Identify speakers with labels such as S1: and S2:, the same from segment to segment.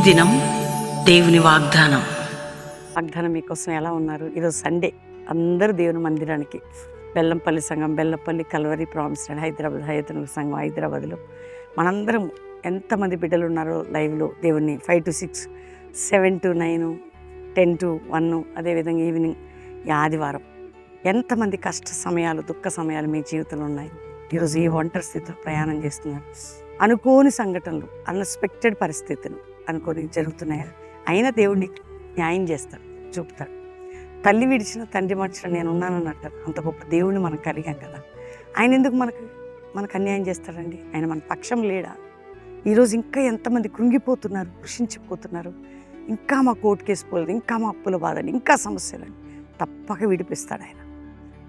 S1: దినం దేవుని వాగ్దానం.
S2: వాగ్దానం మీకోసం ఎలా ఉన్నారు? ఈరోజు సండే, అందరూ దేవుని మందిరానికి బెల్లంపల్లి సంఘం, Bellampalli Calvary promise and Hyderabad Hayathnagar సంఘం హైదరాబాద్లో మనందరం ఎంతమంది బిడ్డలు ఉన్నారో లైవ్లో దేవుణ్ణి 5 to 6, 7 to 9, 10 to 1, అదేవిధంగా ఈవినింగ్ ఈ ఆదివారం ఎంతమంది కష్ట సమయాలు, దుఃఖ సమయాలు మీ జీవితంలో ఉన్నాయి. ఈరోజు ఈ ఒంటరి స్థితిలో ప్రయాణం చేస్తున్నారు. అనుకోని సంఘటనలు, అన్ఎక్స్పెక్టెడ్ పరిస్థితులు అనుకొని జరుగుతున్నాయి. అయినా దేవుడిని న్యాయం చేస్తాడు, చూపుతాడు. తల్లి విడిచిన తండ్రి మర్చిన నేను ఉన్నానని అంటారు. అంత గొప్ప దేవుడిని మనం కలిగాం కదా. ఆయన ఎందుకు మనకు అన్యాయం చేస్తాడండి? ఆయన మన పక్షం లేడా? ఈరోజు ఇంకా ఎంతమంది కృంగిపోతున్నారు, కృషించిపోతున్నారు. ఇంకా మా కోర్టు కేసు పోలేదు, ఇంకా మా అప్పుల బాధని, ఇంకా సమస్యలని. తప్పక విడిపిస్తాడు ఆయన,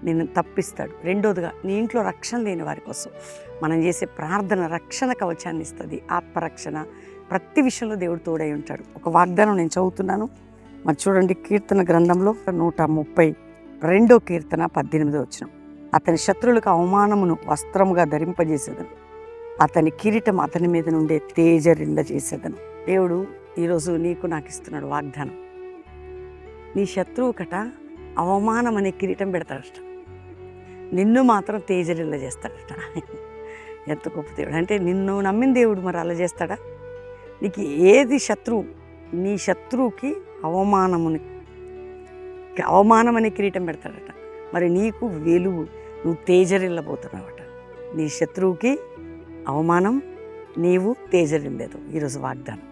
S2: నిన్ను తప్పిస్తాడు. రెండోదిగా, నీ ఇంట్లో రక్షణ లేని వారి కోసం మనం చేసే ప్రార్థన రక్షణ కవచాన్ని ఇస్తుంది, ఆత్మరక్షణ. ప్రతి విషయంలో దేవుడు తోడై ఉంటాడు. ఒక వాగ్దానం నేను చదువుతున్నాను, మరి చూడండి. కీర్తన గ్రంథంలో 132 కీర్తన 18 వచనం. అతని శత్రువులకు అవమానమును వస్త్రముగా ధరింపజేసేదను, అతని కిరీటం అతని మీద నుండే తేజరిల్ల చేసేదను. దేవుడు ఈరోజు నీకు నాకు ఇస్తున్నాడు వాగ్దానం. నీ శత్రువు కట అవమానం అనే కిరీటం పెడతాడట, నిన్ను మాత్రం తేజరిల్ల చేస్తాడట. ఎంత గొప్ప దేవుడు అంటే! నిన్ను నమ్మిన దేవుడు మరి అలా చేస్తాడా? నీకు ఏది శత్రువు, నీ శత్రువుకి అవమానం అనే కిరీటం పెడతాడట. మరి నీకు వెలుగు, నువ్వు తేజరిల్లబోతున్నావట. నీ శత్రువుకి అవమానం, నీవు తేజరిల్లేదు. ఈరోజు వాగ్దానం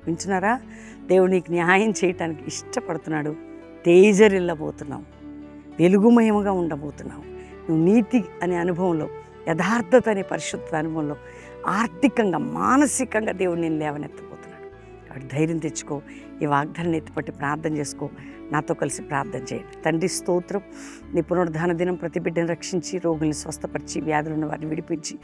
S2: వింటున్నారా? దేవుడు నీకు న్యాయం చేయటానికి ఇష్టపడుతున్నాడు. తేజరిల్లబోతున్నావు, వెలుగుమయముగా ఉండబోతున్నావు. నువ్వు నీతి అనే అనుభవంలో, యథార్థత అనే పరిశుద్ధ అనుభవంలో, ఆర్థికంగా, మానసికంగా దేవుడు నేను లేవనెత్తబోతున్నాడు. కాబట్టి ధైర్యం తెచ్చుకో, ఈ వాగ్దానాన్ని ఎత్తిపట్టి ప్రార్థన చేసుకో. నాతో కలిసి ప్రార్థన చేయండి. తండ్రి స్తోత్రం, నీ పునరుద్ధాన దినం ప్రతి బిడ్డను రక్షించి, రోగుల్ని స్వస్థపరిచి, వ్యాధులు ఉన్న వారిని విడిపించి,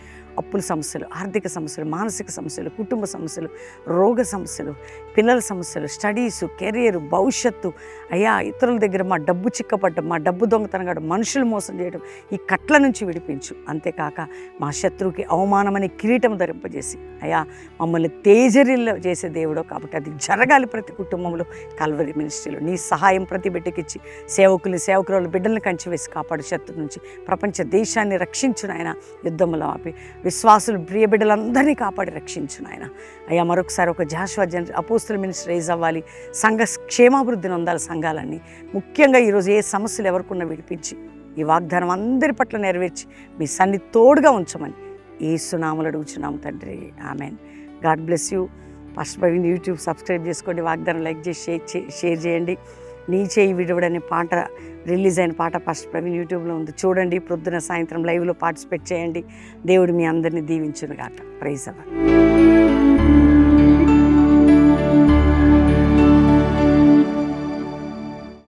S2: అప్పుల సమస్యలు, ఆర్థిక సమస్యలు, మానసిక సమస్యలు, కుటుంబ సమస్యలు, రోగ సమస్యలు, పిల్లల సమస్యలు, స్టడీసు, కెరియర్, భవిష్యత్తు, అయ్యా ఇతరుల దగ్గర మా డబ్బు చిక్కపడ్డం, మా డబ్బు దొంగతనం, మనుషులు మోసం చేయడం, ఈ కట్ల నుంచి విడిపించు. అంతేకాక మా శత్రువుకి అవమానమనే కిరీటం ధరింపజేసి, అయ్యా మమ్మల్ని తేజరిల్ల చేసే దేవుడో కాబట్టి అది జరగాలి ప్రతి కుటుంబంలో. కల్వరి మినిస్ట్రీలో నీ సహాయం ప్రతి బిడ్డకిచ్చి, సేవకురాలు బిడ్డలను కంచి వేసి కాపాడు. శత్రు నుంచి ప్రపంచ దేశాన్ని రక్షించును ఆయన. యుద్ధంలో ఆపి విశ్వాసులు, ప్రియ బిడ్డలందరినీ కాపాడి రక్షించును ఆయన. అయ్యా మరొకసారి ఒక జాషువా అపోస్తుల మినిస్ట్రీ రైజ్ అవ్వాలి, సంఘ క్షేమాభివృద్ధిని పొందాలి సంఘాలన్నీ. ముఖ్యంగా ఈరోజు ఏ సమస్యలు ఎవరికున్నా విడిపించి, ఈ వాగ్దానం అందరి పట్ల నెరవేర్చి మీ సన్ని తోడుగా ఉంచమని యేసు నామములో అడుగుచున్నాము తండ్రి, amen. God bless you. Pastor Praveen YouTube subscribe చేసుకోండి, వాగ్దానం లైక్ చేసి షేర్ చేయండి. నీ చేయి విడువడనే పాట, రిలీజ్ అయిన పాట పాస్టర్ ప్రవీణ్ యూట్యూబ్లో ఉంది, చూడండి. ప్రొద్దున సాయంత్రం లైవ్లో పార్టిసిపేట్ చేయండి. దేవుడు మీ అందరినీ దీవించును గాక. ప్రైజ్ అవ్వాలి.